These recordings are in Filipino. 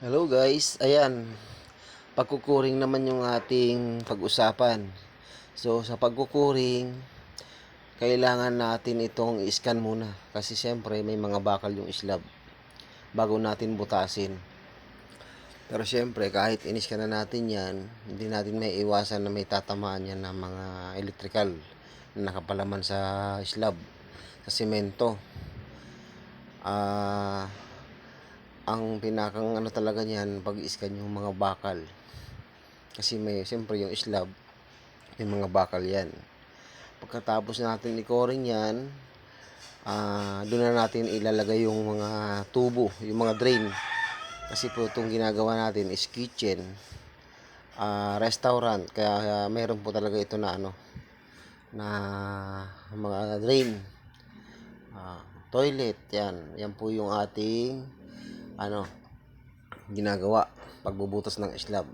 Hello guys, ayan, pagkukuring naman yung ating pag-usapan. So sa pagkukuring, kailangan natin itong i-scan muna kasi siyempre may mga bakal yung slab bago natin butasin. Pero siyempre kahit in-scan na natin yan, hindi natin may iwasan na may tatamaan yan ng mga electrical na nakapalaman sa slab, sa semento. Ang pinakang ano talaga niyan pag i-scan yung mga bakal. Kasi may siyempre yung slab, may mga bakal yan. Pagkatapos natin i-coring yan, doon na natin ilalagay yung mga tubo, yung mga drain. Kasi po itong ginagawa natin is kitchen, restaurant. Kaya meron po talaga ito na na mga drain, toilet, yan. Yan po yung ating ginagawa pagbubutas ng slab.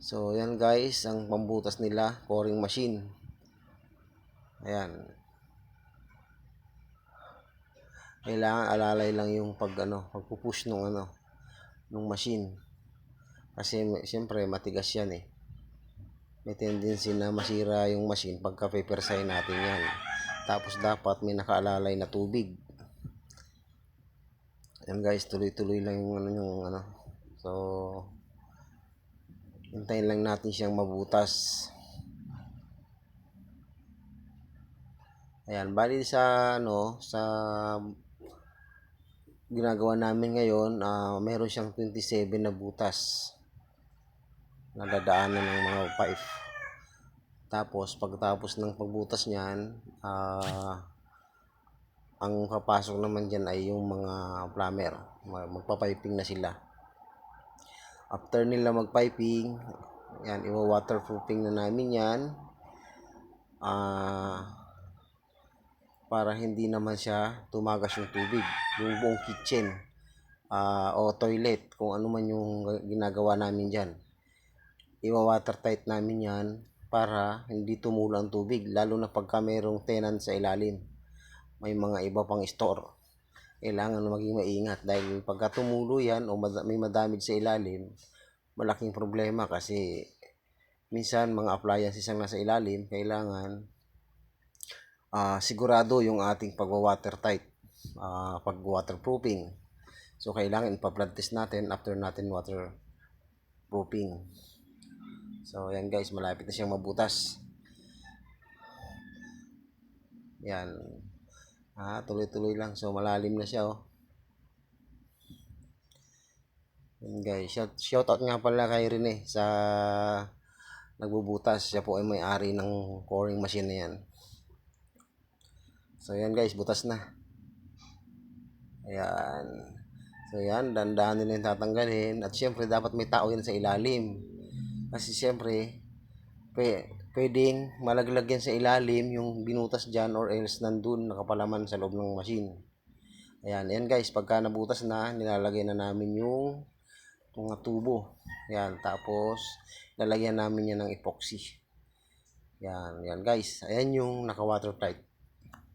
So yan guys, ang pambutas nila, coring machine. Ayan. Kailangan alalay lang yung pagpupush nung machine. Kasi siyempre matigas yan eh. May tendency na masira yung machine pagka pepersay natin yan. Tapos dapat may nakaalalay na tubig. Ayan guys, tuloy-tuloy lang yung So hintayin lang natin siyang mabutas. Ayan, bali sa ginagawa namin ngayon, meron siyang 27 na butas na dadaanan ng mga pipe. Tapos pagkatapos ng pagbutas niyan, ang papasok naman dyan ay yung mga plumber. Magpa-piping na sila. After nila mag-piping, yan, iwa-waterproofing na namin yan. Para hindi naman siya tumagas yung tubig, yung buong kitchen o toilet, kung ano man yung ginagawa namin dyan. Iwa-watertight namin yan para hindi tumulo ang tubig, lalo na pagka mayroong tenant sa ilalim, may mga iba pang store. Kailangan maging maingat dahil pagka tumulo yan o may madamage sa ilalim, malaking problema kasi minsan mga appliances ang nasa ilalim. Kailangan sigurado yung ating pag-watertight, pag-waterproofing. So kailangan ipa-blood test natin after natin waterproofing. So yan guys, malapit na siyang mabutas. Yan. Tuloy-tuloy lang. So malalim na siya Yan guys, shout out nga pala kay Rene sa nagbubutas. Siya po ay may-ari ng coring machine na yan. So yan guys, butas na. Ayan. So yan, dandahan nila yung tatanggalin. At syempre dapat may tao yan sa ilalim. Kasi syempre pwedeng malaglag yan sa ilalim yung binutas dyan, or else nandun nakapalaman sa loob ng machine. Ayan, yan guys, pagka nabutas na, nilalagay na namin yung mga tubo. Yan, tapos lalagyan namin yan ng epoxy. Yan guys, ayan yung naka watertight.